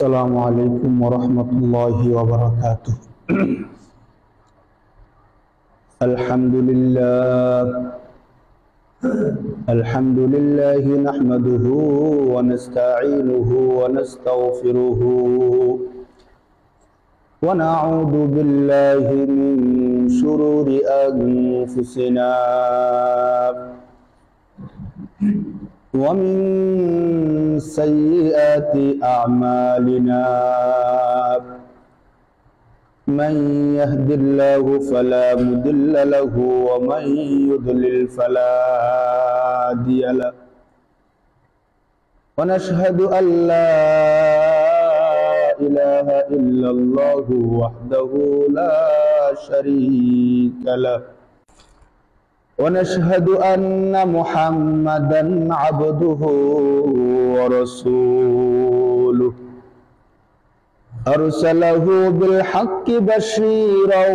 السلام عليكم ورحمة الله وبركاته. الحمد لله نحمده ونستعينه ونستغفره ونعوذ بالله من شرور أنفسنا ومن سيئات أعمالنا. من يهد الله فلا مضل له ومن يضلل فلا هادي له، ونشهد أن لا إله إلا الله وحده لا شريك له، ونشهد أن محمدا عبده ورسوله أرسله بالحق بشيرا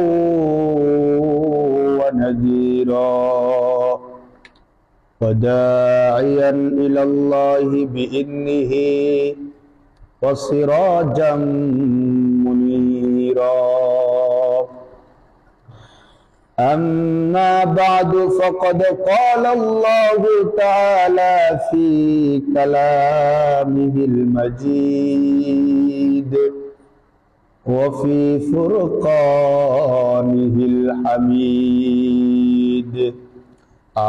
ونذيرا وداعيا إلى الله بإذنه وسراجا منيرا. أما بعد فقد قال الله تعالى في كلامه المجيد وفي فرقانه الحميد: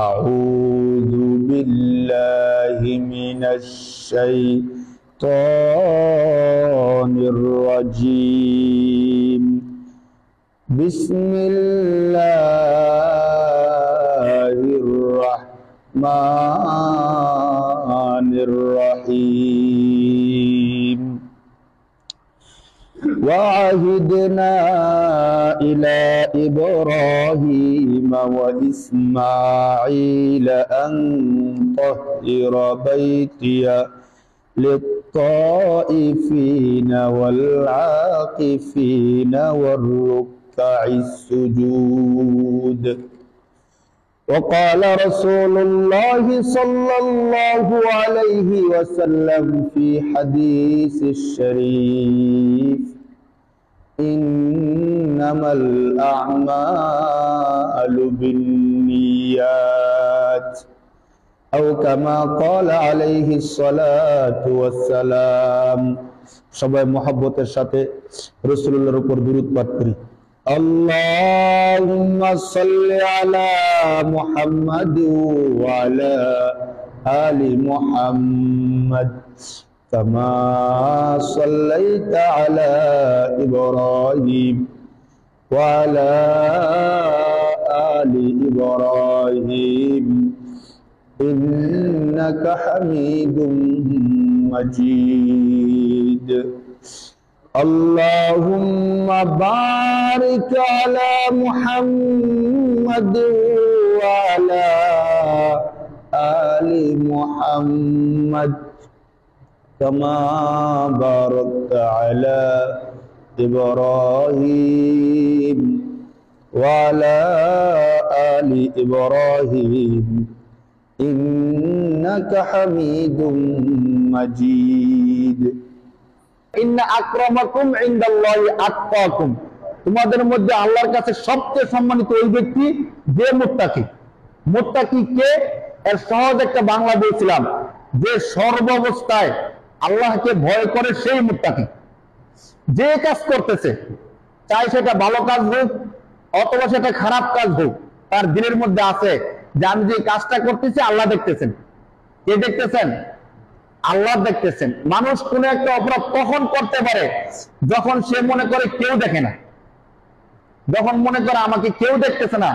أعوذ بالله من الشيطان الرجيم. بسم الله الرحمن الرحيم. وعهدنا إلى إبراهيم وإسماعيل أن طهر بيتي للطائفين والعاكفين والركع السجود. وقال رسول الله صلى الله عليه وسلم في حديث الشريف: إنما الأعمال بالنيات، أو كما قال عليه الصلاة والسلام. সবাই মুহাব্বতের সাথে রাসূলুল্লাহর উপর দুরূদ পাঠ করি। আল্লাহুম্মা সাল্লি আলা মুহাম্মাদ ওয়া আলা আলি মুহাম্মাদ কামা সাল্লাইতা আলা ইব্রাহিম ওয়া আলা আলি ইব্রাহিম ইন্নাকা হামিদুম মাজিদ। اللهم بارك على محمد وعلى آل محمد كما باركت على إبراهيم وعلى آل إبراهيم إنك حميد مجيد। ইন্না আকরামাকুম ইনদাল্লাহি আতকাকুম, তোমাদের মধ্যে আল্লাহর কাছে সবচেয়ে সম্মানিত ওই ব্যক্তি যে মুত্তাকি। মুত্তাকি কে? এর সহজ একটা বাংলা বলছিলাম যে সর্বাবস্থায় আল্লাহকে ভয় করে সেই মুত্তাকি। যে কাজ করতেছে, চাই সেটা ভালো কাজ হোক অথবা সেটা খারাপ কাজ হোক, তার দিনের মধ্যে আছে যে আমি যে কাজটা করতেছি আল্লাহ দেখতেছেন। কে দেখতেছেন? আল্লাহ দেখতেছেন। মানুষ কোন একটা অপরাধ কখন করতে পারে? যখন সে মনে করে কেউ দেখে না, যখন মনে করে আমাকে কেউ দেখতেছে না,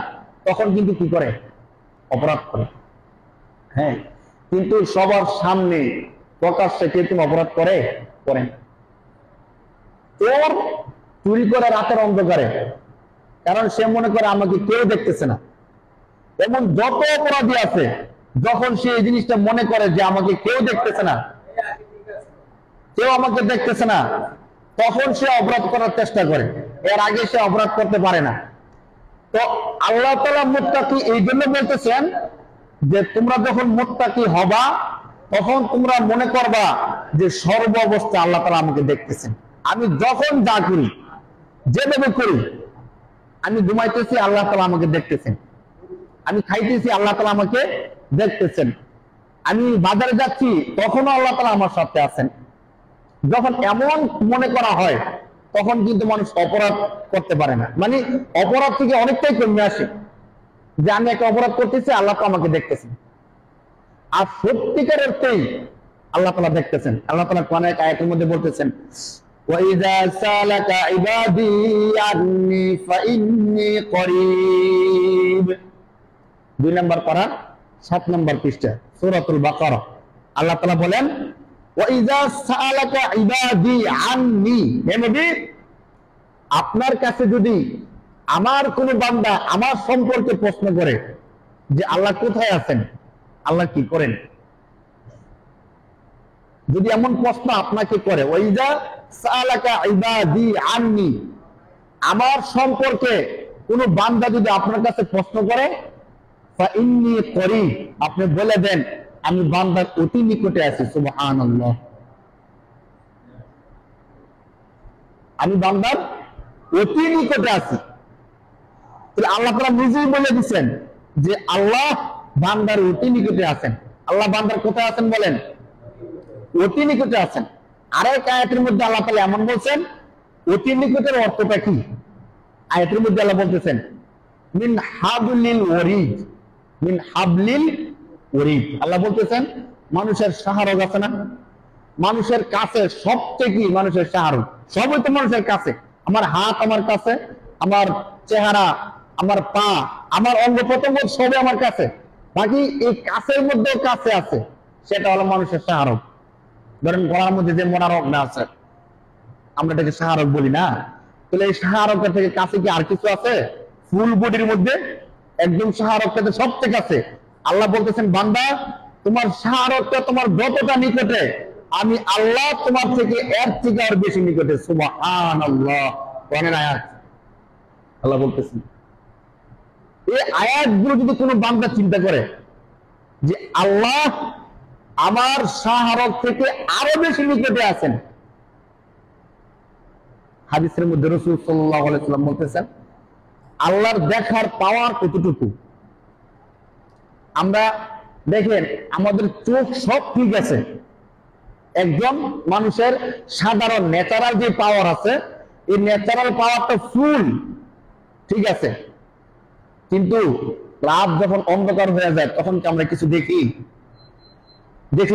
তখন কিন্তু কি করে? অপরাধ করে। হ্যাঁ, কিন্তু সবার সামনে প্রকাশ্যে কে তুমি অপরাধ করে? করে না। ওর চুরি করে রাতের অন্ধকারে, কারণ সে মনে করে আমাকে কেউ দেখতেছে না। এমন যত অপরাধী আছে, যখন সে এই জিনিসটা মনে করে যে আমাকে কেউ দেখতেছে না, কেউ আমাকে দেখতেছে না, তখন সে অপরাধ করার চেষ্টা করে। এর আগে সে অপরাধ করতে পারে না। তো আল্লাহ তাআলা মুত্তাকি এই জন্য বলতেছেন যে তোমরা যখন মুত্তাকি হবা তখন তোমরা মনে করবা যে সর্ব অবস্থা আল্লাহ তাআলা আমাকে দেখতেছেন। আমি যখন যা করি, যেভাবে করি, আমি ঘুমাইতেছি আল্লাহ তাআলা আমাকে দেখতেছেন, আমি খাইতেছি আল্লাহ তাআলা আমাকে দেখতেছেন, আমি বাজারে যাচ্ছি তখনও আল্লাহ তাআলা আমার সাথে আছেন। যখন এমন মনে করা হয় তখন কিন্তু মানুষ অপরাধ করতে পারে না, মানে অপরাধ থেকে অনেকটাই কমে আসে যে আমি একটা অপরাধ করতেছি, আল্লাহ তো আমাকে দেখতেছেন। আর সত্যিকার অর্থেই আল্লাহ তাআলা দেখতেছেন। আল্লাহ তাআলা কোরআনের এক আয়াতের মধ্যে বলতেছেন, ওয়াইযা সালাকা ইবাদি আন্নী ফাইন্নী করিব, 2 নম্বর পারা 7 নম্বর পৃষ্ঠা সূরাতুল বাকারা। আল্লাহ তাআলা বলেন, ওয়াইযা সালাকা ইবাদি আন্নী, হে নবী আপনার কাছে যদি আমার কোন বান্দা আমার সম্পর্কে প্রশ্ন করে যে আল্লাহ কোথায় আছেন, আল্লাহ কি করেন, যদি এমন প্রশ্ন আপনাকে করে, ওয়াইযা সালাকা ইবাদি আন্নী, আমার সম্পর্কে কোন বান্দা যদি আপনার কাছে প্রশ্ন করে, ফাইন্নী করিব, আপনি বলে দেন আমি বান্দার অতি নিকটে আছি। সুবহানাল্লাহ, আমি বান্দার অতি নিকটে আছি। তাহলে আল্লাহ তাআলা নিজেই বলে দিচ্ছেন যে আল্লাহ বান্দার অতি নিকটে আছেন। আল্লাহ বান্দার কোথায় আছেন বলেন? অতি নিকটে আছেন। আরেক আয়াতের মধ্যে আল্লাহ তাআলা এমন বলছেন, অতি নিকটের অর্থটা কি? আয়াতের মধ্যে আল্লাহ বলতেছেন, মিন হাবলিল ওয়ারিদ, মিন হাবলিল ওয়ারিদ। আল্লাহ বলতেছেন মানুষের শাহরগ আছে না, মানুষের কাছে সবথেকে মানুষের শাহরগ, সবই তো মানুষের কাছে। আমার হাত আমার কাছে, আমার চেহারা, আমার পা, আমার অঙ্গ প্রত্যঙ্গ সবই আমার কাছে। বাকি এই কাছের মধ্যে কাছে আছে, সেটা হলো মানুষের শাহরগ। ধরেন গলার মধ্যে যে মোনারগটা আছে, আমরা এটাকে শাহরগ বলি না? তাহলে এই শাহরগটা থেকে কাছে কি আর কিছু আছে? ফুল বডির মধ্যে একদম শাহরগটা সব থেকে আছে। আল্লাহ বলতেছেন, বান্দা তোমার শাহরগটা তোমার যতটা নিকটে, আমি আল্লাহ তোমার থেকে এর থেকে আর বেশি নিকটে। সুবহানাল্লাহ, কোরআনের আয়াত। আল্লাহ বলতেছেন, এই আয়াতগুলো যদি কোনো বান্দা চিন্তা করে যে আল্লাহ আমার শাহরগ থেকে আরো বেশি নিকটে আছেন। হাদিসের মধ্যে রাসূল সাল্লাল্লাহু আলাইহি ওয়াসাল্লাম বলতেছেন, আল্লাহর দেখার পাওয়ার কতটুকু। আমরা দেখেন আমাদের চোখ সব ঠিক আছে, একজন মানুষের সাধারণ ন্যাচারাল যে পাওয়ার আছে, এই ন্যাচারাল পাওয়ারটা ফুল ঠিক আছে, কিন্তু রাত যখন অন্ধকার হয়ে যায় তখন কি আমরা কিছু দেখি?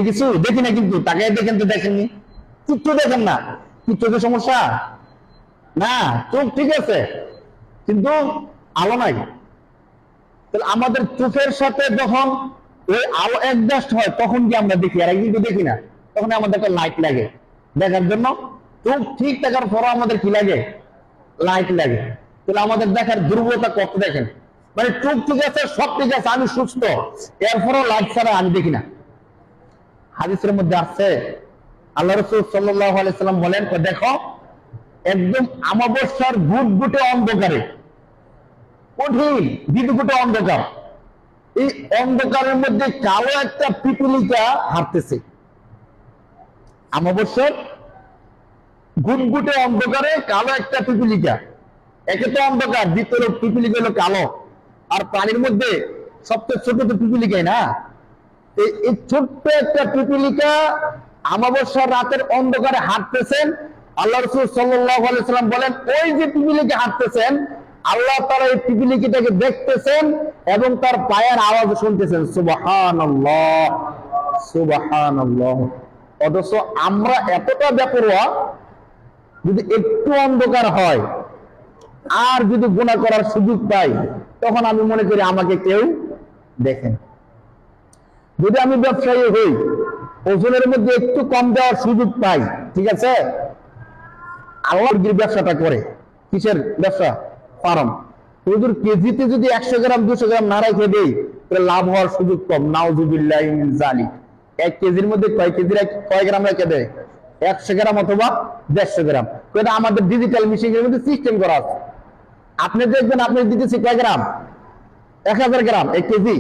কিছু দেখি না। কিন্তু তাকে দেখেন তো দেখেননি, কিচ্ছু দেখেন না। কি চোখের সমস্যা? না, চোখ ঠিক আছে কিন্তু আলো নাই। তাহলে আমাদের চোখের সাথে যখন ওই আলো অ্যাডজাস্ট হয় তখন কি আমরা দেখি? আর কিন্তু দেখি না। তখন আমাদের একটা লাইট লাগে দেখার জন্য। চোখ ঠিক থাকার পরও আমাদের কি লাগে? লাইট লাগে। তাহলে আমাদের দেখার দুর্বলতা কত দেখেন। মানে চোখ ঠিক আছে, সব ঠিক আছে, আমি সুস্থ, এরপরও লাইট ছাড়া আমি দেখি না। হাদিসের মধ্যে আছে, আল্লাহ রাসূল সাল্লাল্লাহু আলাইহি সাল্লাম বলেন, দেখো একদম আমাবস্যার ঘুটঘুটে অন্ধকারে, কঠিন বিদঘুটে অন্ধকার, এই অন্ধকারের মধ্যে কালো একটা পিপীলিকা হাঁটতেছে। আমাবস্যার ঘুটঘুটে অন্ধকারে কালো একটা পিপীলিকা। একে তো অন্ধকার, দ্বিতীয় পিপীলিকা হলো কালো। আর পানির মধ্যে সবচেয়ে ছোট তো পিপীলিকাই না। এই ছোট্ট একটা পিপীলিকা আমাবস্যার রাতের অন্ধকারে হাঁটতেছেন। আল্লাহ রাসূল সাল্লাল্লাহু আলাইহি সাল্লাম বলেন, ওই যে পিপীলিকা হাঁটতেছেন, আল্লাহ তাআলা এই পিপীলিকাটাকে দেখতেছেন এবং তার পায়ের আওয়াজ শুনতেছেন। সুবহানাল্লাহ, সুবহানাল্লাহ। অথচ আমরা এতটা বেপরোয়া, যদি একটু অন্ধকার হয় আর যদি গুনাহ করার সুযোগ পাই, তখন আমি মনে করি আমাকে কেউ দেখেন। যদি আমি ব্যবসায়ী হই, ওজনের মধ্যে একটু কম দেওয়ার সুযোগ পাই, ঠিক আছে, আল্লাহর ব্যবসাটা করে। কিসের ব্যবসা? ফার্ম। হুজুর কেজিতে যদি 100 গ্রাম 200 গ্রাম না রেখে দেই, তাহলে লাভ হওয়ার সুযোগ কম। নাউযুবিল্লাহি মিন যালিক। 1 কেজির মধ্যে কয় গ্রাম রেখে দেয়? 100 গ্রাম অথবা 150 গ্রাম। এটা আমাদের ডিজিটাল মেশিনের মধ্যে সিস্টেম করা আছে। আপনি দেখবেন আপনি দিতেছি কয় গ্রাম? 1000 গ্রাম 1 কেজি,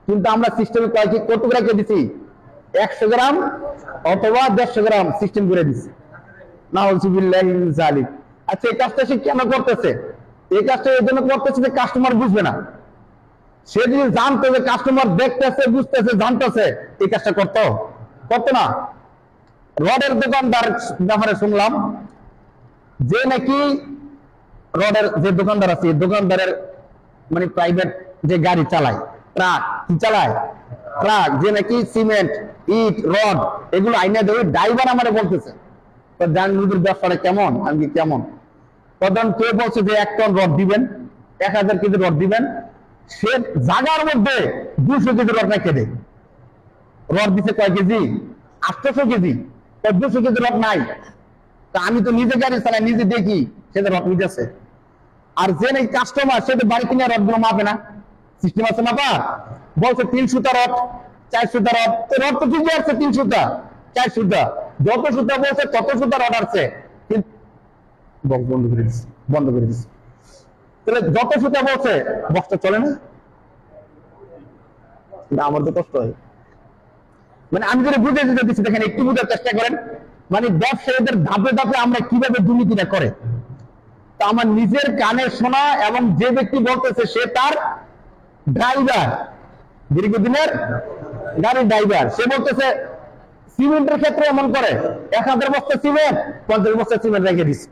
কিন্তু আমরা সিস্টেমে কত রেখে দিছি? 100 গ্রাম অথবা 150 গ্রাম সিস্টেম করে দিচ্ছে। নাউযুবিল্লাহি মিন যালিক। আচ্ছা, এই কাজটা সে কেন করতেছে? এই কাজটা এই জন্য করতেছে যে কাস্টমার বুঝবে না। সে যদি জানতো যে কাস্টমার দেখতেছে, বুঝতেছে, জানতেছে, এই কাজটা করতো না। রডের দোকানদার ব্যাপারে শুনলাম যে নাকি রডের যে দোকানদার আছে, দোকানদারের মানে প্রাইভেট যে গাড়ি চালায়, ট্রাক কি চালায়, ট্রাক, যে নাকি সিমেন্ট, ইট, রড এগুলো আইনা দেবে, ড্রাইভার আমারে বলতেছে তো জানবুদের ব্যবসাটা কেমন, আমি কেমন। প্রধান কে বলছে যে 1 টন রড দিবেন, 1000 কেজি রড দিবেন, সে জায়গার মধ্যে 200 কেজি রড রেখে দেয়। রড দিচ্ছে কয় কেজি? 800 কেজি। 200 কেজি রড নাই। তা আমি তো নিজে গাড়ি চালাই, নিজে দেখি সেটা রড নিতেছে। আর যে নাকি কাস্টমার, সে তো বাড়ি কিনে রড গুলো মাপে না, সিস্টেম আছে মাপা, বলছে 3 সুতা রড, 4 সুতা রড। তো রড তো ঠিকই আছে, 3 সুতা 4 সুতা, যত সুতা বলছে তত সুতা রড আছে। বন্ধ করে দিচ্ছে। তাহলে যত সুতা বলছে বক্সটা চলে না, আমার তো কষ্ট হয়। মানে আমি যদি বুঝে দিতে দিচ্ছি, দেখেন একটু বুঝার চেষ্টা করেন। মানে ব্যবসায়ীদের ধাপে ধাপে আমরা কিভাবে দুর্নীতিটা করে। তা আমার নিজের কানে শোনা, এবং যে ব্যক্তি বলতেছে সে তার ড্রাইভার, দীর্ঘদিনের গাড়ির ড্রাইভার, সে বলতেছে সিমেন্টের ক্ষেত্রে এমন করে 1000 বস্তা সিমেন্ট, 50 বস্তা সিমেন্ট রেখে দিচ্ছে।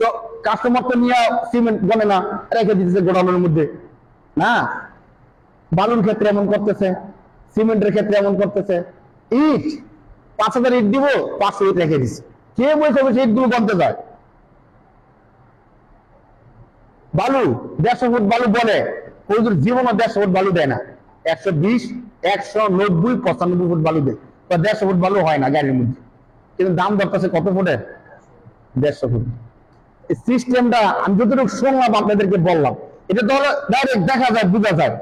তো কাস্টমার তো নিয়ে সিমেন্ট বলে না, রেখে দিচ্ছে গোডাউনের মধ্যে না। বালুর ক্ষেত্রে এমন করতেছে, সিমেন্টের ক্ষেত্রে এমন করতেছে। ইট 5000 ইট দিব, 500 ইট রেখে দিচ্ছে। কে বসে বসে ইটগুলো গনতে যায়? বালু 150 ফুট বালু বলে, হুজুর জীবনও 150 ফুট বালু দেয় না। 120, 190, 95 ফুট বালু দেয়। তো 150 ফুট বালু হয় না গাড়ির মধ্যে, কিন্তু দাম দরকার কত ফুটের? 150 ফুট। এই সিস্টেমটা আমি যতটুকু শুনলাম আপনাদেরকে বললাম, এটা ধরো ডাইরেক্ট দেখা যায়, বোঝা যায়।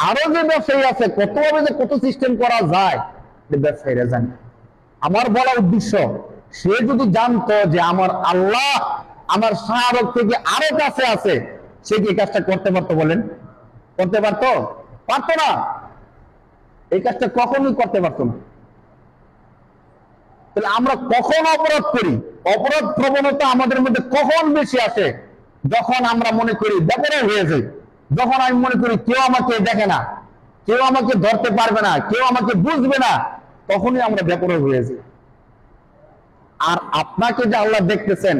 আরো যে ব্যবসায়ী আছে, কতভাবে যে কত সিস্টেম করা যায় ব্যবসায়ীরা জানে। আমার বলা উদ্দেশ্য, সে যদি জানতো যে আমার আল্লাহ আমার শাহরুখ থেকে আরো কাছে আছে, সে কি কাজটা করতে পারতো? বলেন, করতে পারতো? পারতো না। এই কাজটা কখনোই করতে পারতো না। তাহলে আমরা কখন অপরাধ করি? অপরাধ প্রবণতা আমাদের মধ্যে কখন বেশি আসে? যখন আমরা মনে করি বেপরোয়া হয়ে যাই, যখন আমি মনে করি কেউ আমাকে দেখে না, কেউ আমাকে ধরতে পারবে না, কেউ আমাকে বুঝবে না, তখনই আমরা বেপরোয়া হয়ে যাই। আর আপনাকে যে আল্লাহ দেখতেছেন,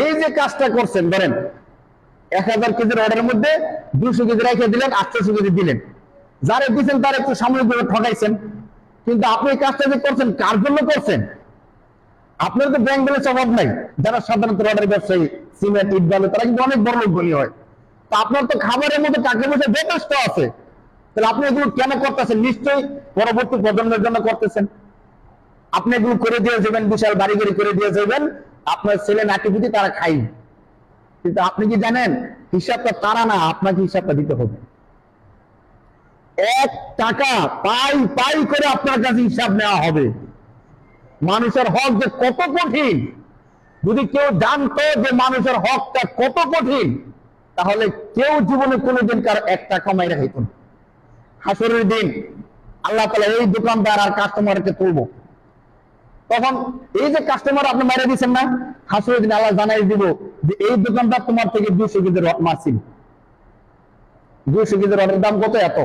এই যে কাজটা করছেন, ধরেন 1000 কেজির অর্ডারের মধ্যে 200 কেজি রেখে দিলেন, 800 কেজি দিলেন, যারা দিচ্ছেন তার একটু সাময়িকভাবে ঠকাইছেন। কিন্তু আপনি এই কাজটা যে করছেন, কার জন্য করছেন? আপনার তো ব্যাংক ব্যালেন্স অভাব নাই। যারা সাধারণত অর্ডার ব্যবসায়ী, সিমেন্ট, ইট, বালু, তারা কিন্তু অনেক বড় লোক ধনী হয়। তো আপনার তো খাবারের মধ্যে টাকা পয়সা যথেষ্ট আছে। তাহলে আপনি এগুলো কেন করতেছেন? নিশ্চয়ই পরবর্তী প্রজন্মের জন্য করতেছেন। আপনি এগুলো করে দিয়ে যাবেন, বিশাল বাড়ি গাড়ি করে দিয়ে যাবেন, আপনার ছেলে নাতিপুতি তারা খাই। কিন্তু আপনি কি জানেন, হিসাবটা তারা না, আপনাকে হিসাবটা দিতে হবে। 1 টাকা পাই পাই করে আপনার কাছে হিসাব নেওয়া হবে। মানুষের হক যে কত কঠিন, যদি কেউ জানতো যে মানুষের হকটা কত কঠিন, তাহলে কেউ জীবনে কোনোদিন কার 1 টাকা মাইরা খাইত না। হাসরের দিন আল্লাহ তাআলা এই দোকানদার আর কাস্টমারকে তুলবো, তখন এই যে কাস্টমার আপনি মাইরা দিচ্ছেন না, হাসরের দিন আল্লাহ জানাই দিব যে এই দোকানদার তোমার থেকে 200 কেজি রড মারছিল। 200 কেজি রডের দাম কত? এত।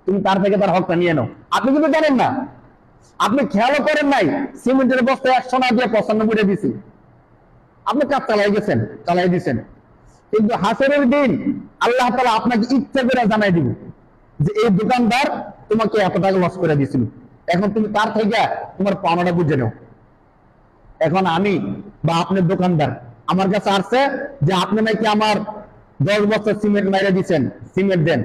তুমি তার থেকে তার হকটা নিয়ে নাও। আপনি কিন্তু জানেন না, আপনি খেয়ালও করেন নাই, সিমেন্টের বস্তায় 100 না দিয়ে 95 দিছি, আপনি কাজ চালাই গেছেন, চালাই দিচ্ছেন। কিন্তু হাসরের দিন আল্লাহ তাআলা আপনাকে ইচ্ছা করে জানাই দিব যে এই দোকানদার তোমাকে এত টাকা লস করে দিয়েছিল, এখন তুমি তার থেকে তোমার পাওনাটা বুঝে নাও। এখন আমি বা আপনার দোকানদার আমার কাছে আসছে যে আপনি নাকি আমার 10 বছর সিমেন্ট মাইরা দিচ্ছেন, সিমেন্ট দেন।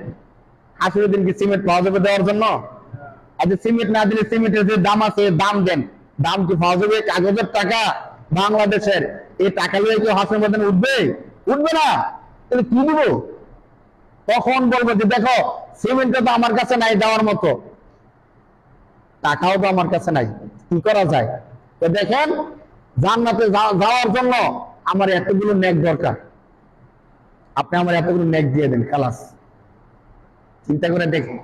হাসরের দিন কি সিমেন্ট পাওয়া যাবে দেওয়ার জন্য? আচ্ছা, সিমেন্ট না দিলে সিমেন্টের যে দাম আছে দাম দেন, দাম কি পাওয়া যাবে? কাগজের টাকা বাংলাদেশের, এই টাকা নিয়ে কি হাসরের মধ্যে উঠবে? উঠবে না। তাহলে কি দিব? তখন বলবো যে দেখো, সিমেন্টটা তো আমার কাছে নাই দেওয়ার মতো, টাকাও তো আমার কাছে নাই, কি করা যায়? তো দেখেন, জান্নাতে যাওয়ার জন্য আমার এতগুলো নেক দরকার, আপনি আমার এতগুলো নেক দিয়ে দেন, খালাস। চিন্তা করে দেখেন।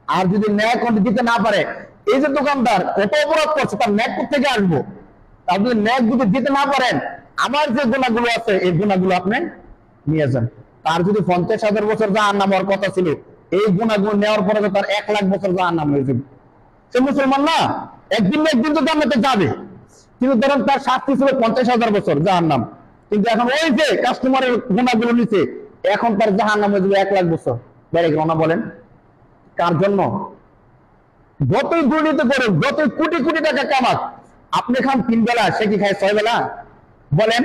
আর যদি ন্যায় দিতে না পারে, এই যে দোকানদার কত অপরাধ করছে, তার ন্যাক থেকে আসবো। আপনি ন্যাক যদি দিতে না পারেন, আমার যে গুণাগুলো আছে এই গুণাগুলো আপনি নিয়ে যান। তার যদি 50,000 বছর জাহান্নাম হওয়ার কথা ছিল, এই গুণাগুলো নেওয়ার পরে তার 1 লাখ বছর জাহান্নাম হয়ে যাবে। সে মুসলমান না, একদিন না একদিন তো জান্নাতে যাবে, কিন্তু ধরেন তার শাস্তি ছিল 50,000 বছর জাহান্নাম, কিন্তু এখন ওই যে কাস্টমারের গুণাগুলো নিচে, এখন তার জাহান্নাম হয়ে যাবে 1 লাখ বছর। বেড়ে গেল না বলেন? কার জন্য? যতই দুর্নীতি করুক, যতই কোটি কোটি টাকা কামাক, আপনি খান 3 বেলা, সে কি খায় 6 বেলা? বলেন,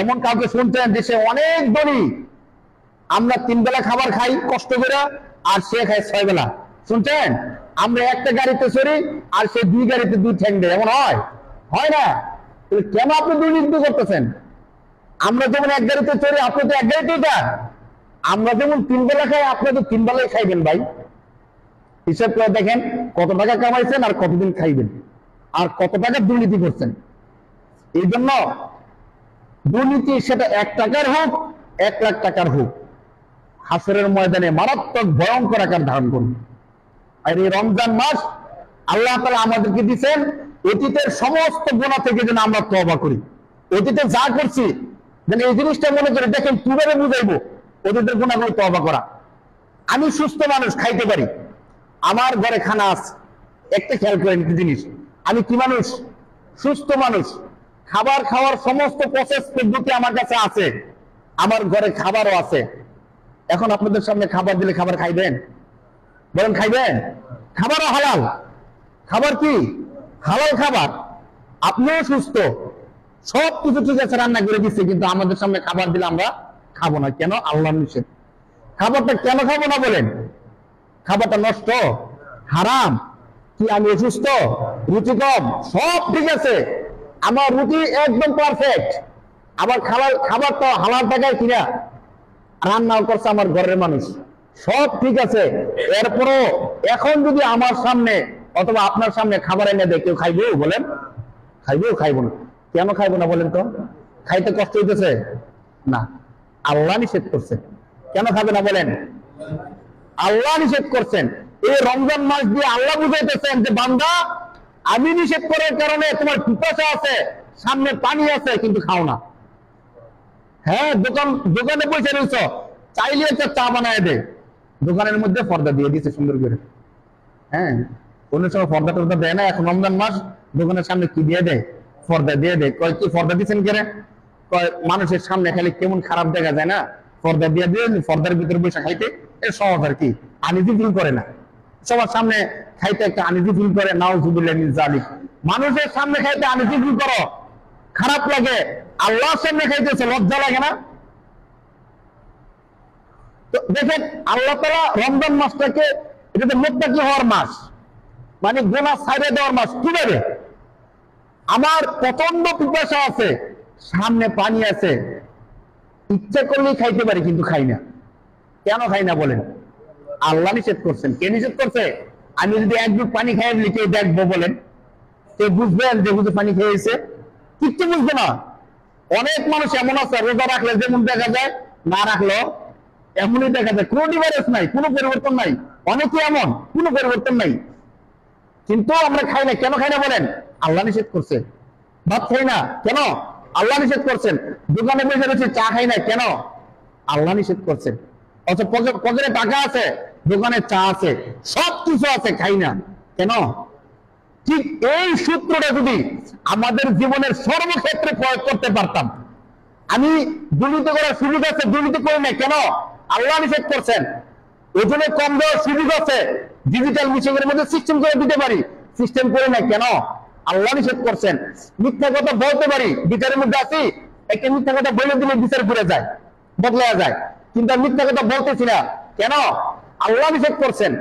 এমন কাউকে শুনছেন যে সে অনেক ধনী, আমরা 3 বেলা খাবার খাই কষ্ট করে, আর সে খায় 6 বেলা? শুনছেন? আমরা একটা গাড়িতে চড়ি আর সে 2 গাড়িতে 2 ঠ্যাং দেয়, এমন হয়? হয় না। কেন আপনি দুর্নীতি করতেছেন? আমরা যেমন 1 গাড়িতে চড়ি, আপনি তো 1 গাড়িতে যান। আমরা যেমন 3 বেলা খাই, আপনি তো 3 বেলায় খাইবেন ভাই। হিসাব করে দেখেন কত টাকা কামাইছেন আর কতদিন খাইবেন, আর কত টাকা দুর্নীতি করছেন। এই জন্য দুর্নীতি, সেটা 1 টাকার হোক 1 লাখ টাকার হোক, হাসরের ময়দানে মারাত্মক ভয়ঙ্কর আকার ধারণ করবে। আর এই রমজান মাস আল্লাহ তাআলা আমাদেরকে দিয়েছেন অতীতের সমস্ত গুনাহ থেকে যেন আমরা তওবা করি। অতীতে যা করছি যেন এই জিনিসটা মনে করে, দেখেন কিভাবে বুঝাইবো অতীতের গুনাহগুলো তওবা করা। আমি সুস্থ মানুষ, খাইতে পারি, আমার ঘরে খানা আছে। একটা খেয়াল করেন একটা জিনিস, আমি কি মানুষ? সুস্থ মানুষ। খাবার খাওয়ার সমস্ত প্রসেস পদ্ধতি আমার কাছে আছে, আমার ঘরে খাবারও আছে। এখন আপনাদের সামনে খাবার দিলে খাবার খাইবেন? বলেন খাইবেন? খাবারও হালাল। খাবার কি? হালাল খাবার। আপনিও সুস্থ, সব কিছু ঠিক আছে, রান্না করে দিচ্ছে, কিন্তু আমাদের সামনে খাবার দিলে আমরা খাবো না। কেন? আল্লাহর নিষেধ। খাবারটা কেন খাবো না বলেন? খাবারটা নষ্ট, হারাম। কি আমি অসুস্থ? রুচি কম? সব ঠিক আছে, আমার রুচি একদম পারফেক্ট, আবার খাবারটা হালাল টাকায় কিনা রান্নাও করছে আমার ঘরের মানুষ, সব ঠিক আছে। এরপরও এখন যদি আমার সামনে অথবা আপনার সামনে খাবার এনে দেয়, কেউ খাইবো? বলেন খাইবো? খাইবো না। কেন খাইবো না বলেন তো? খাইতে কষ্ট হইতেছে না? আল্লাহ নিষেধ করছে। কেন খাবে না বলেন? আল্লাহ নিষেধ করছেন। এই রমজান মাস দিয়ে আল্লাহ বুঝাইতেছেন যে বান্দা, আমি নিষেধ করার কারণে তোমার পিপাসা আছে, সামনে পানি আছে, কিন্তু খাও না। হ্যাঁ, দোকানে পয়সা রয়েছ, চাইলে একটা চা বানায় দে, দোকানের মধ্যে পর্দা দিয়ে দিচ্ছে সুন্দর করে। হ্যাঁ, কোন সময় পর্দা টর্দা দেয় না। এখন রমজান মাস দোকানের সামনে কি দিয়ে দেয়? পর্দা দিয়ে দেয়। কয় কি পর্দা দিচ্ছেন কেন? কয় মানুষের সামনে খালি কেমন খারাপ দেখা যায় না, পর্দা দিয়ে দিয়ে পর্দার ভিতরে বসে খাইতে এর সহজ আর কি, আনিজি ফিল করে না। সবার সামনে খাইতে একটা আনিজি ফিল করে, নাউযুবিল্লাহি মিন যালিক। মানুষের সামনে খাইতে আনিজি ফিল করো, খারাপ লাগে, আল্লাহর সামনে খাইতেছে লজ্জা লাগে না? তো দেখেন, আল্লাহ তাআলা রমজান মাসটাকে এটাতে মুত্তাকি হওয়ার মাস, মানে গুনাহ ছাইড়া দেওয়ার মাস। কিভাবে? আমার প্রচন্ড পিপাসা আছে, সামনে পানি আছে, ইচ্ছা করলেই খাইতে পারি, কিন্তু খাই না। কেন খাই না বলেন? আল্লাহ নিষেধ করছেন। কে নিষেধ করছে? আমি যদি 1 গ্লাস পানি খাই দিলে কেউ দেখবো বলেন? কেউ বুঝবেন যে বুঝে পানি খেয়েছে? কিচ্ছু বুঝবে না। অনেক মানুষ এমন আছে, রোজা রাখলে যেমন দেখা যায়, না রাখলেও এমনই দেখা যায়, কোনো ডিফারেন্স নাই, কোনো পরিবর্তন নাই। অনেকে এমন, কোনো পরিবর্তন নাই, কিন্তু আমরা খাই না। কেন খাই না বলেন? আল্লাহ নিষেধ করছে। ভাত খাই না কেন? আল্লাহ নিষেধ করছেন। দোকানে বসে রয়েছে, চা খাই না কেন? আল্লাহ নিষেধ করছেন। অথচ পকেটে টাকা আছে, দোকানে চা আছে, সব কিছু আছে, খাই না কেন? ঠিক এই সূত্রটা যদি আমাদের জীবনের সর্বক্ষেত্রে প্রয়োগ করতে পারতাম। আমি দুর্নীতি করার সুযোগ আছে, দুর্নীতি করি না কেন? আল্লাহ নিষেধ করছেন। ওজনে কম দেওয়ার সুযোগ আছে, ডিজিটাল মিশনের মধ্যে সিস্টেম করে দিতে পারি, সিস্টেম করি না কেন? আল্লাহ নিষেধ করছেন। মিথ্যা কথা বলতে পারি, বিচারের মধ্যে আছি, একটা মিথ্যা কথা বলে দিলে বিচার করে যায়, বদলা যায়, কিন্তু আমি মিথ্যা কথা বলতেছি না কেন? আল্লাহ নিষেধ করছেন।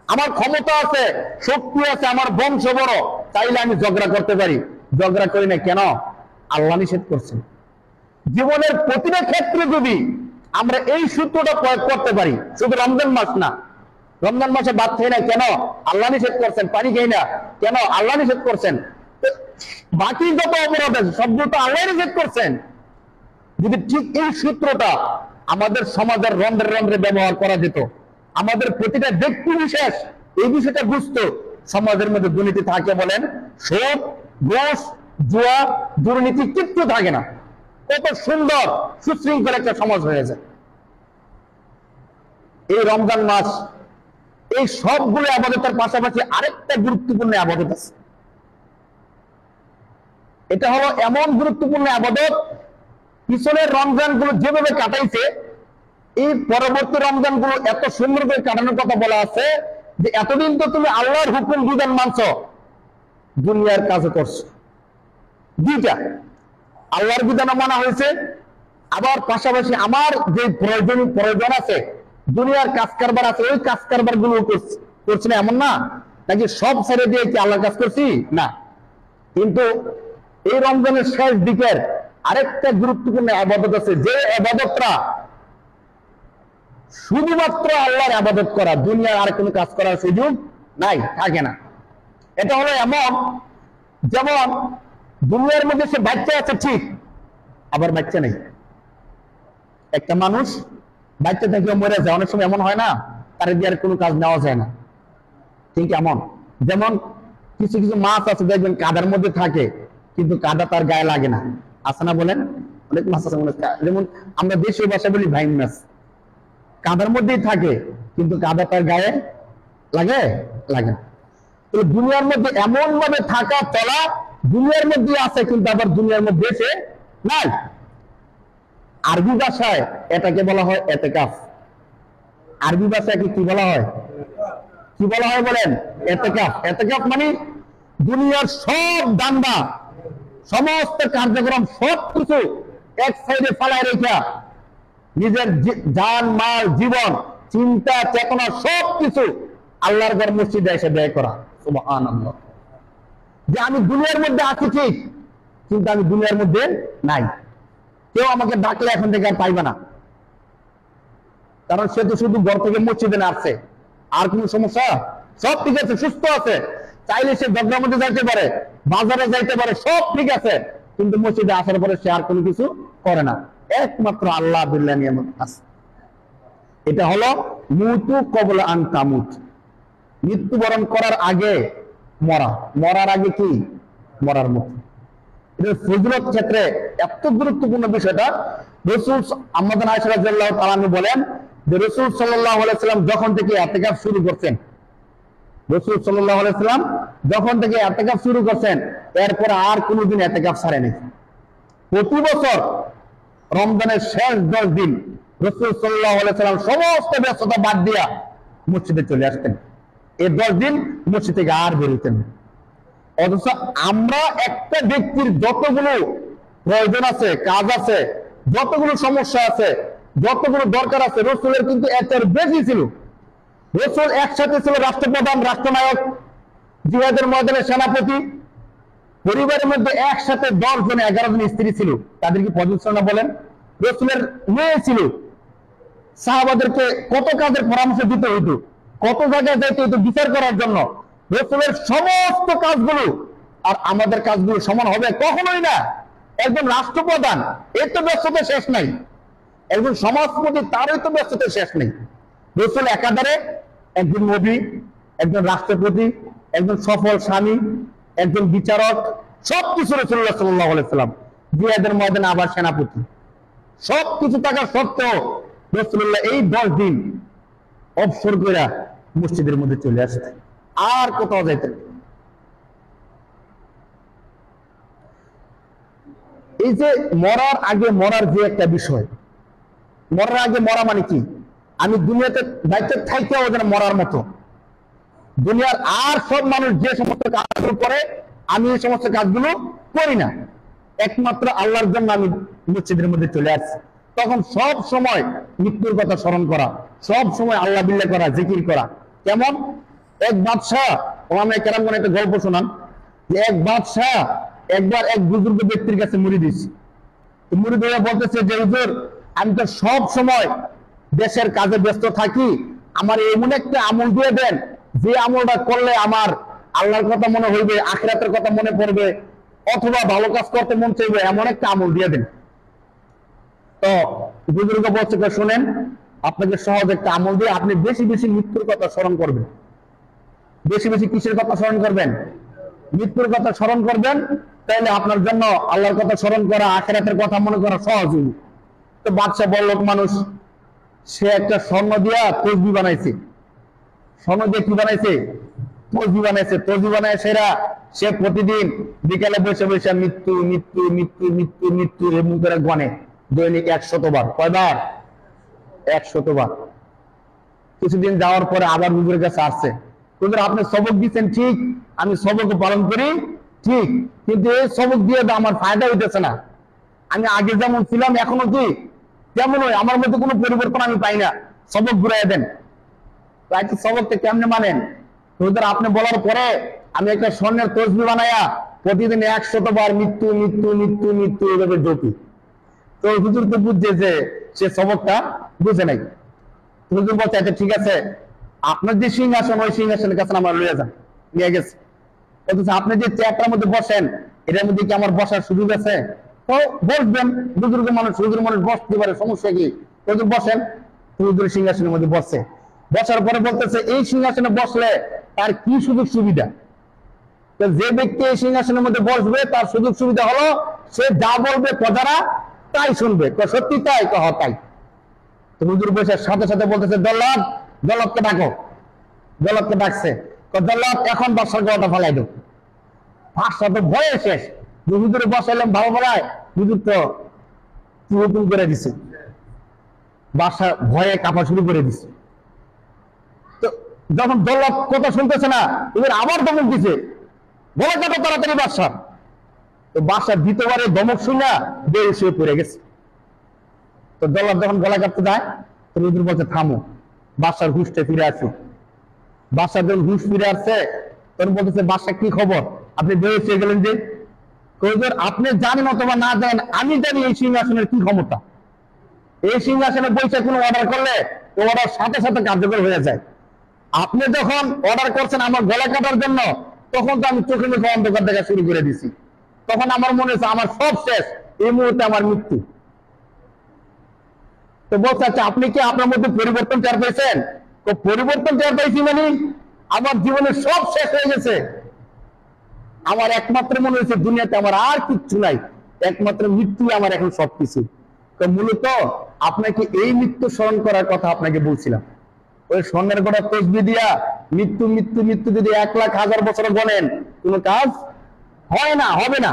আমার ক্ষমতা আছে, শক্তি আছে, আমার বংশ বড়, চাইলে আমি ঝগড়া করতে পারি, ঝগড়া করি না কেন? আল্লাহ নিষেধ করছেন। জীবনের প্রতিটা ক্ষেত্রে যদি আমরা এই সূত্রটা প্রয়োগ করতে পারি, শুধু রমজান মাস না, রমজান মাসে ভাত খাই না কেন? আল্লাহ নিষেধ করছেন। পানি খাই না কেন? আল্লাহ নিষেধ করছেন। বাকি যত অপরাধ আছে সবগুলো তো আল্লাহ নিষেধ করছেন। যদি ঠিক এই সূত্রটা আমাদের সমাজের রন্ধ্রে রন্ধ্রে ব্যবহার করা যেত, আমাদের প্রতিটা ব্যক্তি বিশেষ এই বিষয়টা বুঝতো, সমাজের মধ্যে দুর্নীতি থাকে বলেন? সুদ, ঘুষ, জুয়া, দুর্নীতি কিচ্ছু থাকে না। কত সুন্দর সুশৃঙ্খল একটা সমাজ হয়ে যায়। এই রমজান মাস এই সবগুলো আবাদতের পাশাপাশি আরেকটা গুরুত্বপূর্ণ আবাদত আছে। এটা হলো এমন গুরুত্বপূর্ণ আবাদত, পিছনের রমজান গুলো যেভাবে কাটাইছে এই পরবর্তী রমজান গুলো এত সুন্দর করে কাটানোর কথা বলা আছে যে এতদিন তো তুমি আল্লাহর হুকুম বিধান মানছ, দুনিয়ার কাজও করছো। দুইটা, আল্লাহর বিধান মানা হয়েছে, আবার পাশাপাশি আমার যে প্রয়োজন আছে, দুনিয়ার কাজ কারবার আছে, ওই কাজ কারবার গুলো করছি না এমন না, নাকি সব ছেড়ে দিয়ে কি আল্লাহর কাজ করছি? না। কিন্তু এই রমজানের শেষ দিকের আরেকটা গুরুত্বপূর্ণ আবাদত আছে, যে আবাদতটা শুধুমাত্র আল্লাহর আবাদত করা, দুনিয়ার আর কোনো কাজ করার সুযোগ নাই, থাকে না। এটা হলো এমন, যেমন দুনিয়ার মধ্যে সে বাচ্চা আছে ঠিক, আবার বাচ্চা নেই। একটা মানুষ বাচ্চা থেকে মরে যায়, অনেক সময় এমন হয় না, তার দিয়ে আর কোনো কাজ নেওয়া যায় না। ঠিক এমন, যেমন কিছু কিছু মাছ আছে দেখবেন কাদার মধ্যে থাকে, কিন্তু কাদা তার গায়ে লাগে না, আছে না বলেন? অনেক মাছ আছে, যেমন আমরা দেশীয় ভাষা বলি ভাইন মাছ, কাদার মধ্যেই থাকে কিন্তু কাদা তার গায়ে লাগে না। তো দুনিয়ার মধ্যে এমন ভাবে থাকা চলা, দুনিয়ার মধ্যে আছে কিন্তু আবার দুনিয়ার মধ্যে এসে নাই। আরবি ভাষায় এটাকে বলা হয় এতেকাফ। আরবি ভাষায় কি বলা হয়? কি বলা হয় বলেন? এতেকাফ। এতেকাফ মানে দুনিয়ার সব দান্দা, সমস্ত কার্যক্রম সবকিছু এক সাইডে ফালায় রেখা নিজের জান, মাল, জীবন, চিন্তা, চেতনা সবকিছু আল্লাহর ঘর মসজিদে এসে ব্যয় করা। সুবহানাল্লাহ। যে আমি দুনিয়ার মধ্যে আছি ঠিক, কিন্তু আমি দুনিয়ার মধ্যে নাই। কেউ আমাকে ডাকলে এখন থেকে আর পাইবে না, কারণ সে তো শুধু ঘর থেকে মসজিদে আসছে। আর কোন সমস্যা? সব ঠিক আছে, সুস্থ আছে, চাইলে সে দরজার মধ্যে যাইতে পারে, বাজারে যাইতে পারে, সব ঠিক আছে, কিন্তু মসজিদে আসার পরে সে আর কোনো কিছু করে না। একমাত্র আল্লাহ বিল্লাহ নিয়ামত আছে। এটা হলো মুতু কবলা আন তামুত, মৃত্যুবরণ করার আগে মরা, মরার আগে কি? মরার মতো। এটা ফজিলত ক্ষেত্রে এত গুরুত্বপূর্ণ বিষয়টা। রাসূল আমাদের আয়েশা রাদিয়াল্লাহু তাআলা বলেন যে রাসূল সাল্লাল্লাহু আলাইহি সাল্লাম যখন থেকে ইতিকাফ শুরু করছেন, রাসূল সাল্লাল্লাহু আলাইহি সাল্লাম যখন থেকে ইতিকাফ শুরু করছেন, এরপর আর কোনোদিন ইতিকাফ ছাড়েনি। প্রতি বছর রমজানের শেষ 10 দিন রাসূল সাল্লাল্লাহু আলাইহি সাল্লাম সমস্ত ব্যস্ততা বাদ দিয়া মসজিদে চলে আসতেন। এই 10 দিন মসজিদ থেকে আর বের হতেন। অথচ আমরা একটা ব্যক্তির যতগুলো প্রয়োজন আছে, কাজ আছে, যতগুলো সমস্যা আছে, যতগুলো দরকার আছে, রাসূলের কিন্তু এর বেশি ছিল। রাসূল একসাথে ছিল রাষ্ট্রপ্রধান, রাষ্ট্রনায়ক, জিহাদের ময়দানে সেনাপতি, পরিবারের মধ্যে একসাথে 10 জন 11 জন স্ত্রী ছিল। তাদের কি পজিশন না বলেন? রাসূলের মেয়ে ছিল, সাহাবাদেরকে কত কাজের পরামর্শ দিতে হইতো, কত জায়গায় যাইতে হইতো বিচার করার জন্য। রাসূলের সমস্ত কাজগুলো আর আমাদের কাজগুলো সমান হবে? কখনোই না। একজন রাষ্ট্রপ্রধান, এর তো ব্যস্ততা শেষ নাই, একজন সমাজপতি, তারই তো ব্যস্ততা শেষ নেই। রাসূল একাধারে একজন নবী, একজন রাষ্ট্রপতি, একজন সফল স্বামী, একজন বিচারক, সবকিছু রাসূলুল্লাহ সাল্লাল্লাহু আলাইহি সাল্লাম, জিহাদের ময়দানে আবার সেনাপতি, সবকিছু থাকা সত্ত্বেও রাসূলুল্লাহ এই 10 দিন অবসর করে মসজিদের মধ্যে চলে আসতেন, আর কোথাও যাইতেন। এই যে মরার আগে মরার যে একটা বিষয়, মরার আগে মরা মানে কি? আমি দুনিয়াতে দায়িত্ব থাইতেও যেন মরার মতো, দুনিয়ার আর সব মানুষ যে সমস্ত কাজগুলো করে আমি এই সমস্ত কাজগুলো করি না, একমাত্র আল্লাহর জন্য আমি মসজিদের মধ্যে চলে আসছি। তখন সব সময় মৃত্যুর কথা স্মরণ করা, সব সময় আল্লাহ বিল্লাহ করা, জিকির করা। কেমন? এক বাদশাহ, ওলামায়ে কেরাম কোন একটা গল্প শোনান যে এক বাদশাহ একবার এক বুজুর্গ ব্যক্তির কাছে মুরিদ দিয়েছে। মুরিদ হয়ে বলতেছে যে হুজুর, আমি তো সব সময় দেশের কাজে ব্যস্ত থাকি, আমার এমন একটা আমল দিয়ে দেন যে আমলটা করলে আমার আল্লাহর কথা মনে হইবে, আখিরাতের কথা মনে পড়বে, অথবা ভালো কাজ করতে মন চাইবে, এমন একটা আমল দিয়ে দেন। তো বুজুর্গ বলছে, শোনেন, আপনাকে সহজ একটা আমল দিয়ে আপনি বেশি বেশি মৃত্যুর কথা স্মরণ করবেন। বেশি বেশি কিসের কথা স্মরণ করবেন? মৃত্যুর কথা স্মরণ করবেন, তাহলে আপনার জন্য আল্লাহর কথা স্মরণ করা, আখিরাতের কথা মনে করা সহজ হবে। তো বাদশাহ বড়লোক মানুষ, সে একটা স্বর্ণ দিয়া তসবি বানাইছে। স্বর্ণ দিয়ে কি বানাইছে? তসবি বানাইছে। তসবি বানায় সে প্রতিদিন বিকালে বসে বসে মৃত্যু মৃত্যু মৃত্যু মৃত্যু মৃত্যু এমন করে গণে দৈনিক 100 বার। কয়বার? 100 বার। কিছুদিন যাওয়ার পরে আবার হুজুরের কাছে আসছে, হুজুর আপনি সবক দিচ্ছেন ঠিক, আমি সবক পালন করি ঠিক, কিন্তু এই সবক দিয়ে আমার ফায়দা হইতেছে না। আমি আগে যেমন ছিলাম এখনো কি তেমনই, আমার মধ্যে কোনো পরিবর্তন আমি পাই না, সবক ঘুরাই দেন। সবকটা কেমনে মানেন? হুজুর আপনি বলার পরে আমি একটা স্বর্ণের তসবি বানায়া প্রতিদিন 100 বার মৃত্যু মৃত্যু মৃত্যু মৃত্যু এভাবে জপি। তো হুজুর তো বুঝছে যে সে সবকটা বুঝে নাই। হুজুর বলছে আচ্ছা ঠিক আছে, আপনার যে সিংহাসন ওই সিংহাসনের কাছে আমার লইয়া যান। নিয়ে গেছে। আপনি যে চেয়ারটার মধ্যে বসেন এটার মধ্যে কি আমার বসার সুযোগ আছে? তো বসবেন, বুজুর্গ মানুষ বসতে পারে, সমস্যা কি? হুজুর বসেন। হুজুর সিংহাসনের মধ্যে বসে, বসার পরে বলতেছে এই সিংহাসনে বসলে তার কি সুযোগ সুবিধা? যে ব্যক্তি এই সিংহাসনের মধ্যে বসবে তার সুযোগ সুবিধা হলো সে যা বলবে প্রজারা তাই শুনবে। সত্যি তাই? তাই। তো হুজুর বসে সাথে সাথে বলতেছে জল্লাদ, জল্লাদকে ডাকো। জল্লাদকে ডাকছে, জল্লাদ এখন বাদশার গলাটা ফেলাই দাও। বাদশা তো ভয়ে শেষ, হুজুরে বসাইলাম ভালো বলায়, হুজুর তো হুকুম করে দিছে। বাদশা ভয়ে কাঁপা শুরু করে দিছে। তো যখন জল্লাদ কথা শুনতেছে না, এবার আবার দমক দিছে, বলে কাটো তাড়াতাড়ি বাদশা। তো বাদশা দ্বিতীয়বারে দমক শুনে বেয়ে শুয়ে পড়ে গেছে। তো জল্লাদ যখন গলা কাটতে যায়, তো হুজুর বলছে থামো, বাদশার হুঁশটা ফিরে আসুক। বাদশার যখন হুঁশ ফিরে আসছে তখন বলতেছে বাদশা কি খবর, আপনি বেয়ে শুয়ে গেলেন যে? হুজুর আপনি জানেন অথবা না জানেন, আমি জানি এই সিংহাসনের কি ক্ষমতা। এই সিংহাসনে বসে কোনো অর্ডার করলে ও অর্ডার সাথে সাথে কার্যকর হয়ে যায়। আপনি যখন অর্ডার করছেন আমার গলা কাটার জন্য, তখন তো আমি চোখে মুখে অন্ধকার দেখা শুরু করে দিছি। তখন আমার মনে হচ্ছে আমার সব শেষ, এই মুহূর্তে আমার মৃত্যু। তো বলছে আচ্ছা আপনি কি আপনার মধ্যে পরিবর্তন টের পেয়েছেন? তো পরিবর্তন টের পাইছি মানে আমার জীবনের সব শেষ হয়ে গেছে। আমার একমাত্র মনে হয়েছে দুনিয়াতে আমার আর কিচ্ছু নাই, একমাত্র মৃত্যু আমার এখন সবকিছু। তো মূলত আপনাকে এই মৃত্যু স্মরণ করার কথা আপনাকে বলছিলাম। ওই স্বর্ণের গোড়া তসবি দিয়া মৃত্যু মৃত্যু মৃত্যু যদি 1,00,000 বছর গণেন কোনো কাজ হয় না, হবে না।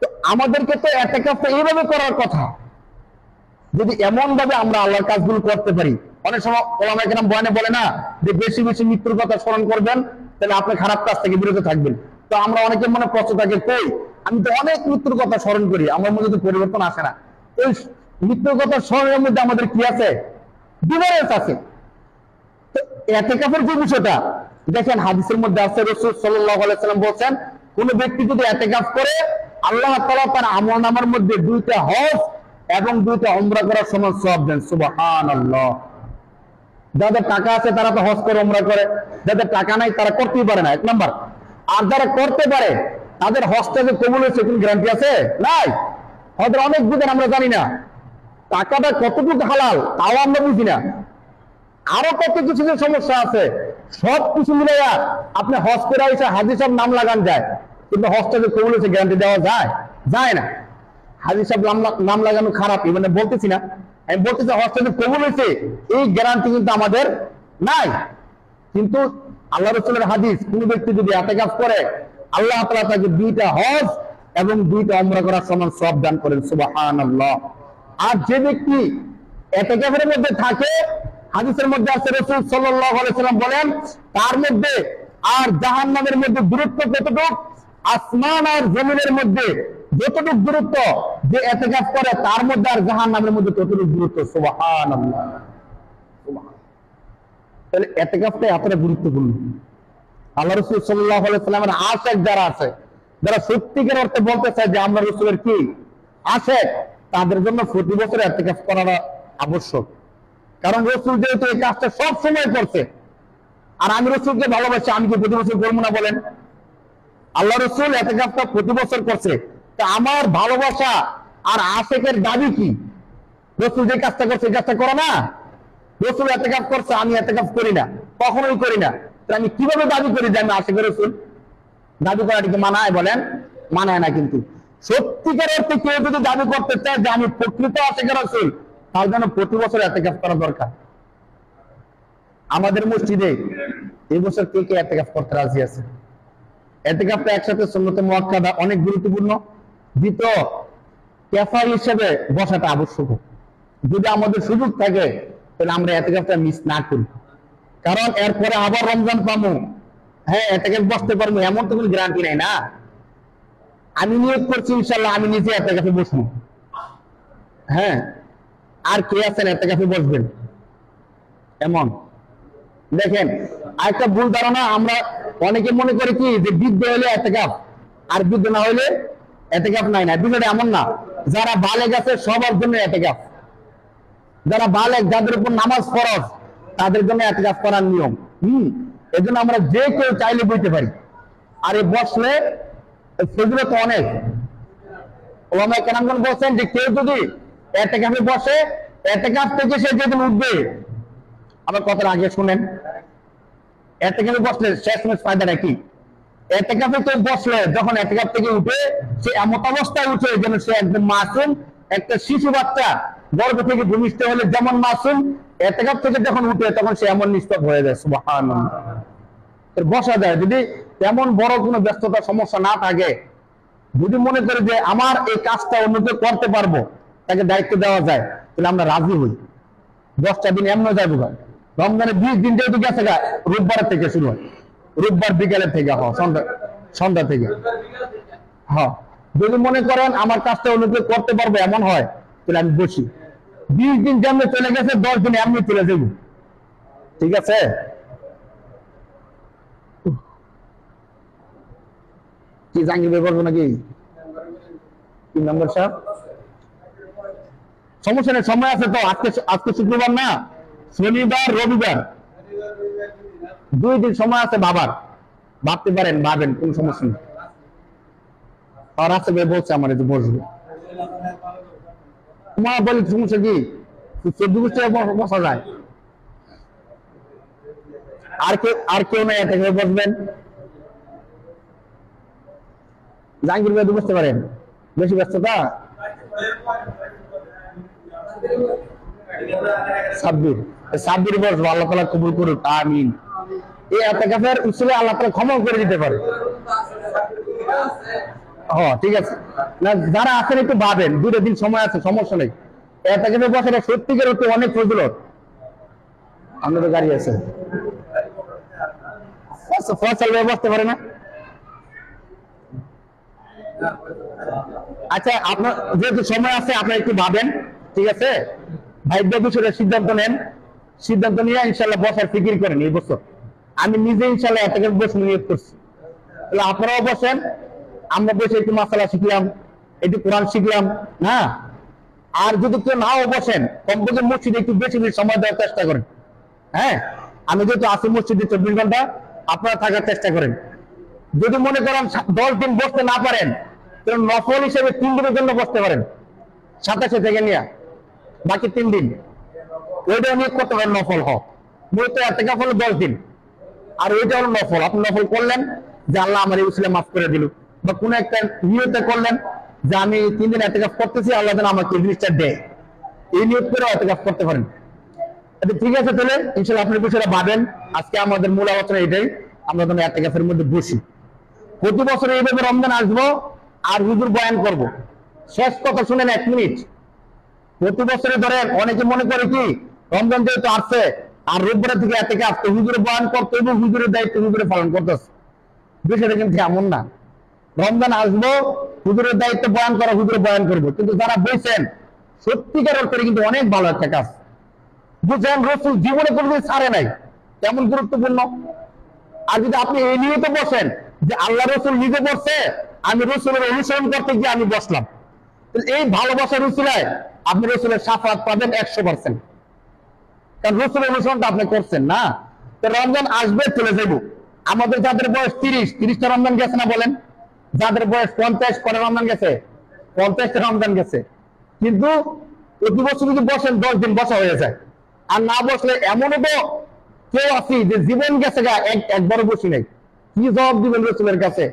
তো আমাদেরকে তো একটা কাজটা এইভাবে করার কথা, যদি এমন ভাবে আমরা আল্লাহর কাজগুলো করতে পারি। অনেক সময় ওলামায়ে কেরাম বয়ানে বলে না যে বেশি বেশি মৃত্যুর কথা স্মরণ করবেন তাহলে আপনি খারাপ কাজ থেকে বিরত থাকবেন। তো আমরা অনেকের মনে প্রশ্ন থাকে, কই আমি তো অনেক মৃত্যুর কথা স্মরণ করি, আমার মধ্যে তো পরিবর্তন আসে না। ওই মৃত্যুর কথা স্মরণের মধ্যে আমাদের কি আছে? ডিফারেন্স আছে। তো ইতিকাফের যে বিষয়টা দেখেন হাদিসের মধ্যে আছে, রাসূল সাল্লাল্লাহু আলাইহি ওয়াসাল্লাম বলেছেন কোন ব্যক্তি যদি ইতিকাফ করে আল্লাহ তাআলা তার আমলনামার মধ্যে 2টা হজ এবং 2টা উমরা করার সমান সওয়াব দেন। সুবহানাল্লাহ। যাদের টাকা আছে তারা তো হজ করে উমরা করে, যাদের টাকা নাই তারা করতেই পারে না, 1 নাম্বার। আর যারা করতে পারে তাদের হজটা যে কবুল হয়েছে কোন গ্যারান্টি আছে? নাই। হজের অনেক বিধান আমরা জানি না, টাকাটা কতটুকু হালাল তাও আমরা বুঝি না, আরো কত কিছু যে সমস্যা আছে, সব কিছু মিলাইয়া আপনি হজ করে এসে হাজী সাহেব নাম লাগান যায়, কিন্তু হজটা যে কবুল হয়েছে গ্যারান্টি দেওয়া যায়? যায় না। হাজী সাহেব নাম লাগানো খারাপ মানে বলতেছি না, আমি বলতেছি হজটা যে কবুল হয়েছে এই গ্যারান্টি কিন্তু আমাদের নাই। কিন্তু আল্লাহ রাসূলের হাদিস, কোন ব্যক্তি যদি ইতিকাফ করে আল্লাহ তাআলা তাকে 2টা হজ এবং 2টা উমরা করার সমান সওয়াব দান করেন। সুবহানাল্লাহ। আর যে ব্যক্তি ইতিকাফের মধ্যে থাকে, হাদিসের মধ্যে আছে রাসূল সাল্লাল্লাহু আলাইহি ওয়াসাল্লাম বলেন তার মধ্যে আর জাহান্নামের মধ্যে দূরত্ব কতটুকু? আসমান আর জমিনের মধ্যে যতটুকু দূরত্ব যে ইতিকাফ করে তার মধ্যে আর জাহান্নামের মধ্যে ততটুকু দূরত্ব। সুবহানাল্লাহ। তাহলে ইতিকাফটা এতটা গুরুত্বপূর্ণ। আল্লাহ রাসূল সাল্লাল্লাহু আলাইহি ওয়াসাল্লামের আশিক যারা আছে, যারা সত্যিকার অর্থে বলতে চায় যে আমরা রাসূলের কি আশিক, তাদের জন্য প্রতি বছর ইতিকাফ করাটা আবশ্যক। কারণ রাসূল যেহেতু এই কাজটা সব সময় করছে, আর আমি রাসূলকে ভালোবাসি, আমি কি প্রতি বছর করবো না বলেন? আল্লাহ রাসূল ইতিকাফটা প্রতি বছর করছে, তা আমার ভালোবাসা আর আশিকের দাবি কি? রাসূল যে কাজটা করছে এই কাজটা করা না? রসুল এতেকাফ করছে, আমি এতেকাফ করি না, কখনোই করি না, আমি কিভাবে দাবি করি যে আমি আশিক রসুল? দাবি করাটিকে মানায় বলেন? মানায় না। কিন্তু সত্যিকার অর্থে কেউ যদি দাবি করতে চায় যে আমি প্রকৃত আশিক রসুল, তার জন্য প্রতি বছর এতেকাফ করা দরকার। আমাদের মসজিদে এই বছর কে কে এতেকাফ করতে রাজি আছে? এতেকাফটা একসাথে সুন্নতে মুআক্কাদা, অনেক গুরুত্বপূর্ণ। দ্বিতীয়, ক্যাফার হিসেবে বসাটা আবশ্যক। যদি আমাদের সুযোগ থাকে তাহলে আমরা এতেকাফটা মিস না করি, কারণ এরপরে আবার রমজান পাবো, হ্যাঁ এতেকাফ বসতে পারবো এমন তো কোনো গ্যারান্টি নাই না। আমি নিয়োগ করছি ইনশাল্লাহ আমি নিজে এতেকাফে বসবো। হ্যাঁ, আর কে আছেন এতেকাফে বসবেন এমন? দেখেন, আরেকটা ভুল ধারণা, আমরা অনেকে মনে করি কি যে বৃদ্ধ হলে এতেকাফ আর বৃদ্ধ না হলে এতেকাফ নাই। না, বিষয়টা এমন না। যারা বালেগ আছে সবার জন্য এতেকাফ, যারা বালেগ, যাদের উপর নামাজ ফরজ, তাদের জন্য এতেকাফ করার নিয়ম। এজন্য আমরা যে কেউ চাইলে বইতে পারি। আর এই বসলে ফজিলত অনেক। ওলামায়ে কেরামগণ বলছেন যে কেউ যদি এতেকাফে বসে, এতেকাফ থেকে সে যেদিন উঠবে, আমার কথার আগে শুনেন, এতেকাফে বসলে শেষমেশ ফায়দাটা কি? এতেকাফে তো বসলে যখন এতেকাফ থেকে উঠে, সে এমন অবস্থায় উঠে যেন সে একদম মাসুম, একটা শিশু বাচ্চা গর্ভ থেকে ভূমিষ্ঠ হলে যেমন মাসুম, এতেকাফ থেকে যখন উঠে তখন সে এমন নিষ্পাপ হয়ে যায়। সুবহানাল্লাহ। বসা যায় যদি তেমন বড় কোনো ব্যস্ততা সমস্যা না থাকে, যদি মনে করে যে আমার এই কাজটা অন্যকে করতে পারবো, তাকে দায়িত্ব দেওয়া যায়, তাহলে আমরা রাজি হই। 10টা দিন এমন যাবো, রমজানের 20 দিন যেহেতু গেছে, রোববার থেকে শুরু হয়, রোববার বিকেলের থেকে, সন্ধ্যা থেকে। হ্যাঁ, যদি মনে করেন আমার কাজটা অন্যকে করতে পারবো এমন হয়, তাহলে আমি বসি। 20 দিন যেমনি চলে গেছে, 10 দিন এমনি চলে যাবো। ঠিক আছে? কি জাঙ্গি বের করবো নাকি? 3 নম্বর সাহেব, সমস্যা নেই, সময় আছে তো। আজকে শুক্রবার না, শনিবার রবিবার 2 দিন সময় আছে ভাবার। ভাবতে পারেন, ভাবেন, কোন সমস্যা নেই। আর আছে বলছে আমার একটু বসবো, তোমার বলি সমস্যা কি? 14 বসা যায়। আর কেউ নাই এটাকে বসবেন? জাহাঙ্গীর ভাই বুঝতে পারেন বেশি ব্যস্ততা? সাব্বির বসবো, আল্লাহ তাআলা কবুল করুক, আমিন। এই এতেকাফের উসিলায় আল্লাহ তাআলা ক্ষমা করে দিতে পারে। হ্যাঁ, ঠিক আছে। না, যারা আছেন একটু ভাবেন, 2 দিন সময় আছে, সমস্যা নেই। এতেকাফে বসাটা সত্যিকার অর্থে অনেক ফজিলত। আপনাদের গাড়ি আছে, ফয়সাল ভাই বসতে পারে না? আচ্ছা, আপনার যেহেতু সময় আছে, আপনার একটু ভাবেন, ঠিক আছে? ভাইব্য বিষয়ে সিদ্ধান্ত নেন, সিদ্ধান্ত নিয়ে ইনশাল্লাহ বসার ফিকির করেন। এই বছর আমি নিজে ইনশাল্লাহ এতেকাফে বসে নিয়ত করছি, তাহলে আপনারাও বসেন। আমরা বসে একটু মাসালা শিখলাম, একটু কোরআন শিখলাম, না? আর যদি কেউ নাও বসেন, কমপক্ষে মসজিদে একটু বেশি বেশি সময় দেওয়ার চেষ্টা করেন। হ্যাঁ, আমি যেহেতু আছি মসজিদে 24 ঘন্টা, আপনারা থাকার চেষ্টা করেন। যদি মনে করেন 10 দিন বসতে না পারেন, তাহলে নফল হিসেবে 3 দিনের জন্য বসতে পারেন, 27 থেকে নিয়ে বাকি 3 দিন ওইটা নিয়োগ করতে পারেন। নফল হোক, মূলত এতেকাফ হলো 10 দিন, আর ওইটা হলো নফল। আপনি নফল করলেন যে আল্লাহ আমার এই উসিলা মাফ করে দিল, বা কোন একটা নিয়ত করলেন যে আমি 3 দিন এতেকাফ করতেছি, আল্লাহ যেন আমাকে এই জিনিসটা দেয়, এই নিয়ত করে এতেকাফ করতে পারেন। ঠিক আছে, তাহলে ইনশাআল্লাহ আপনি বিষয়টা ভাবেন। আজকে আমাদের মূল আলোচনা এটাই, আমরা যেন এতেকাফের মধ্যে বসি। প্রতি বছর এইভাবে রমজান আসবো আর হুজুর বয়ান করব। শেষ কথা শুনেন 1 মিনিট। প্রতি বছরে ধরেন অনেকে মনে করে কি রমজান যেহেতু আসছে আর রোববার থেকে এতেকাফ, তো হুজুরে বয়ান করতে হবে, হুজুরের দায়িত্ব হুজুরে পালন করতেছে। বিষয়টা কিন্তু এমন না। রমজান আসবো, হুজুরের দায়িত্ব বয়ান করা, হুজুরে বয়ান করবো। কিন্তু যারা বলছেন সত্যিকার অর্থে কিন্তু অনেক ভালো একটা কাজ। বুঝছেন, রসুল জীবনে কোনোদিন ছাড়ে নাই, তেমন গুরুত্বপূর্ণ। আর যদি আপনি এই নিয়ে তো বসেন যে আল্লাহ রসুল নিজে বসছে, আমি রসুলের অনুসরণ করতে গিয়ে আমি বসলাম, এই ভালোবাসার উসিলায় আপনি রসুলের শাফাত পাবেন 100%। কারণ রসুলের অনুসরণটা আপনি করছেন না। তো রমজান আসবে, চলে যাবো। আমাদের যাদের বয়স 30টা রমজান গেছে না বলেন? যাদের বয়স 50 করে রমজান গেছে, 50টা রমজান গেছে। কিন্তু প্রতি বছর যদি বসেন 10 দিন বসা হয়ে যায়। আর না বসলে এমনও তো কেউ আছি যে জীবন গেছে গা একবারও বসি নাই, কি জবাব দিবেন রসুলের কাছে?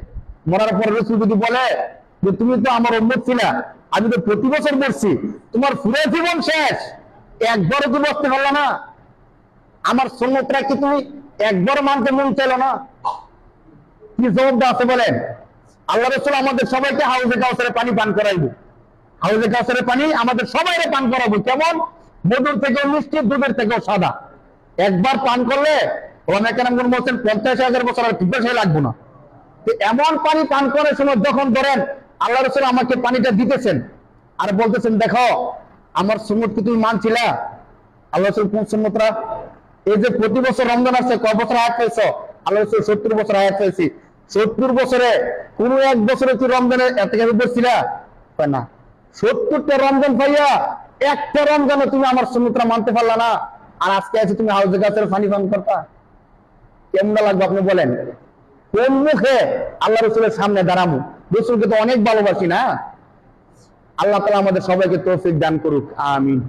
মরার পর রসুল যদি বলে যে তুমি তো আমার উম্মত ছিলা, আমি তো প্রতি বছর বসছি, তোমার পুরো জীবন শেষ, একবারও তো বসতে পারলো না, আমার সুন্নতটা কি তুমি একবার মানতে মন চাইল না? কি জবাবটা আছে বলেন? আল্লাহ রসুল আমাদের সবাইকে হাউজে কাউসারের পানি পান করাইবো, হাউজে কাউসারের পানি আমাদের সবাই পান করাবো। কেমন? মধুর থেকেও মিষ্টি, দুধের থেকেও সাদা। একবার পান করলে ওলামা কেরামগণ বলছেন 50,000 বছর আর পিপাসাই লাগবো না। তো এমন পানি পান করার সময় যখন ধরেন আল্লাহ রসুল আমাকে পানিটা দিতেছেন আর বলতেছেন দেখো আমার সুন্নত কি তুমি মানছিলা? আল্লাহ রসুল কোন সুন্নতরা? এই যে প্রতি বছর রমজান আসছে, কয় বছর হায়াত পেয়েছ? আল্লাহ রসুল 70 বছর হায়াত পেয়েছি। 70 বছরে কোন এক বছরে কি রমজানের এত কিছু বলছিলা? না। 70টা রমজান পাইয়া একটা রমজানে তুমি আমার সুন্নতরা মানতে পারলা না, আর আজকে আছে তুমি হাউজে কাউসারের পানি পান করতা? কেমন লাগবে আপনি বলেন? কোন মুখে আল্লাহ রসুলের সামনে দাঁড়াবো? রসুলকে তো অনেক ভালোবাসি না? আল্লাহ তাআলা আমাদের সবাইকে তৌফিক দান করুক, আমিন।